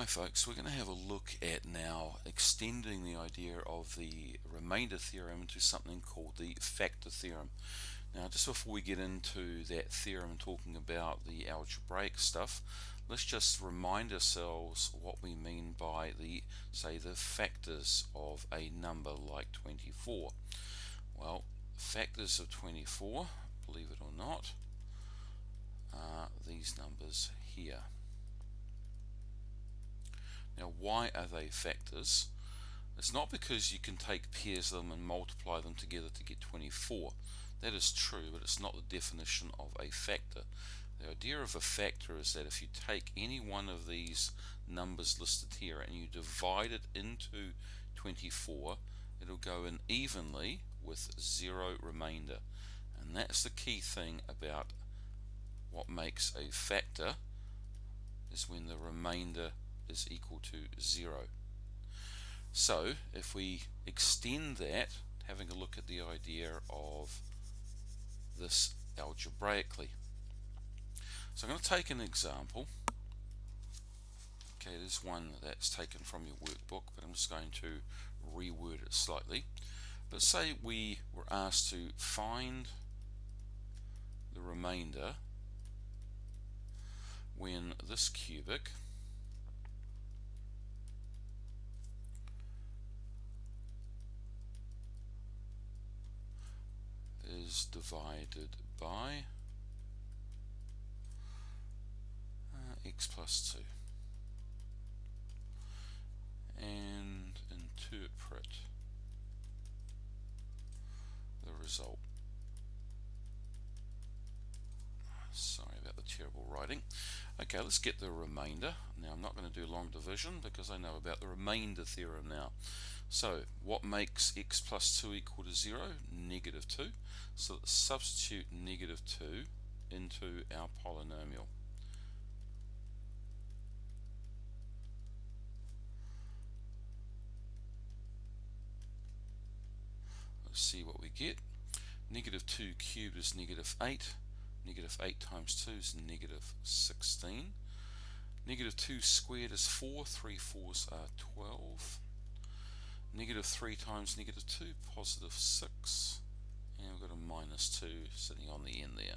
Hi folks, we're going to have a look at now extending the idea of the remainder theorem to something called the factor theorem. Now just before we get into that theorem talking about the algebraic stuff, let's just remind ourselves what we mean by the factors of a number like 24. Well, factors of 24, believe it or not, are these numbers here. Now, why are they factors? It's not because you can take pairs of them and multiply them together to get 24. That is true, but it's not the definition of a factor. The idea of a factor is that if you take any one of these numbers listed here and you divide it into 24, it'll go in evenly with zero remainder. And that's the key thing about what makes a factor, is when the remainder is equal to 0. So if we extend that, having a look at the idea of this algebraically. So I'm going to take an example. Okay, there's one that's taken from your workbook, but I'm just going to reword it slightly. But say we were asked to find the remainder when this cubic is divided by x plus 2, and interpret the result. Sorry about the terrible writing. Okay, let's get the remainder. Now I'm not going to do long division because I know about the remainder theorem now. So what makes x plus 2 equal to 0? Negative 2. So let's substitute negative 2 into our polynomial. Let's see what we get. Negative 2 cubed is negative 8. Negative 8 times 2 is negative 16. Negative 2 squared is 4. 3 fours are 12. Negative 3 times negative 2, positive 6. And we've got a minus 2 sitting on the end there.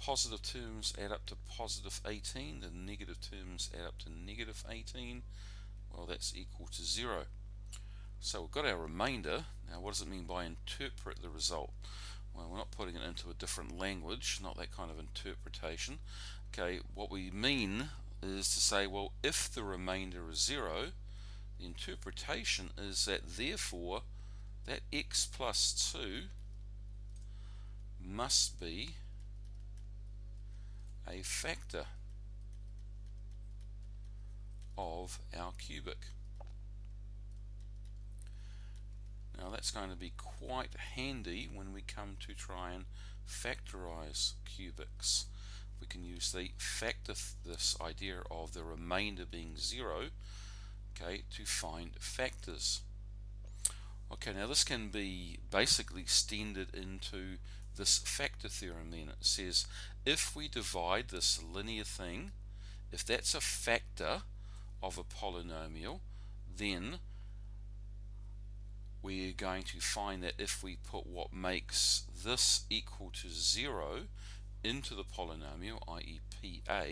Positive terms add up to positive 18. The negative terms add up to negative 18. Well, that's equal to 0. So we've got our remainder. Now what does it mean by interpret the result? Well, we're not putting it into a different language, not that kind of interpretation. Okay, what we mean is to say, well, if the remainder is 0, the interpretation is that therefore that x plus 2 must be a factor of our cubic. Now that's going to be quite handy when we come to try and factorize cubics. We can use the factor, this idea of the remainder being 0, okay, to find factors. Okay, now this can be basically extended into this factor theorem then. It says if we divide this linear thing, if that's a factor of a polynomial, then we're going to find that if we put what makes this equal to 0 into the polynomial, i.e. PA,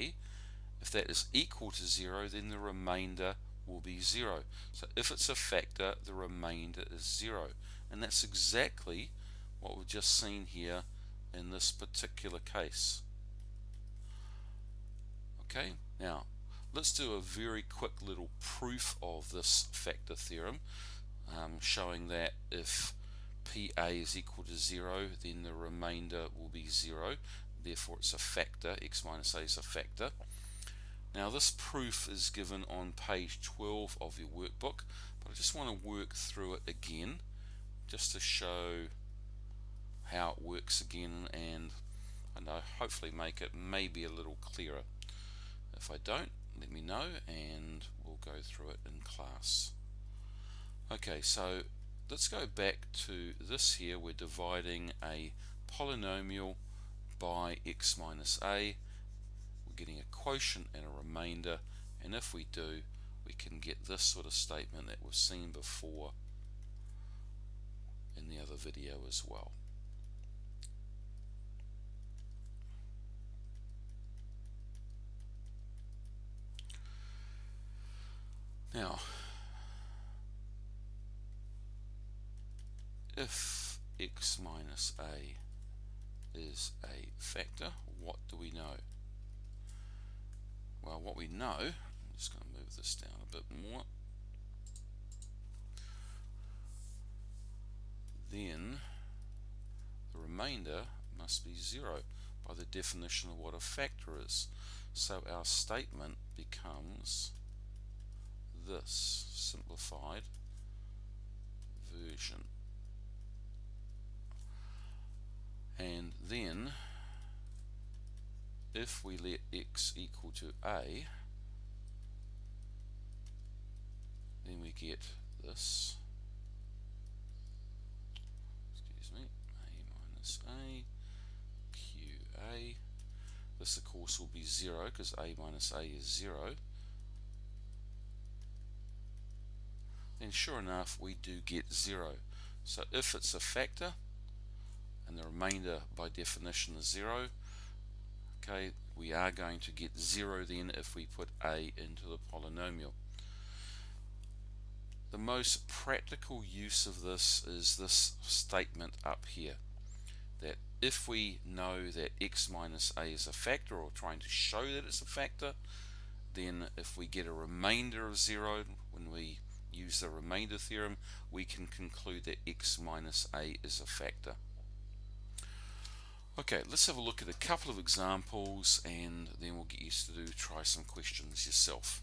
if that is equal to 0, then the remainder will be 0. So if it's a factor, the remainder is 0. And that's exactly what we've just seen here in this particular case. Okay, now let's do a very quick little proof of this factor theorem, showing that if PA is equal to 0, then the remainder will be 0. Therefore it's a factor. X minus A is a factor. Now this proof is given on page 12 of your workbook, but I just want to work through it again just to show how it works again, and I know hopefully make it maybe a little clearer. If I don't, let me know and we'll go through it in class. Okay, so let's go back to this here. We're dividing a polynomial by x minus a. We're getting a quotient and a remainder, and if we do, we can get this sort of statement that we've seen before in the other video as well. Now, if x minus a is a factor, what do we know? Well, what we know, I'm just going to move this down a bit more, then the remainder must be 0 by the definition of what a factor is. So our statement becomes this simplified version. And then if we let x equal to a, then we get this, excuse me, a minus a, qa. This of course will be 0 because a minus a is 0. Then sure enough we do get 0. So if it's a factor and the remainder by definition is 0, okay, we are going to get 0 then if we put a into the polynomial. The most practical use of this is this statement up here, that if we know that x minus a is a factor, or trying to show that it's a factor, then if we get a remainder of 0 when we use the remainder theorem, we can conclude that x minus a is a factor. Okay, let's have a look at a couple of examples and then we'll get you to try some questions yourself.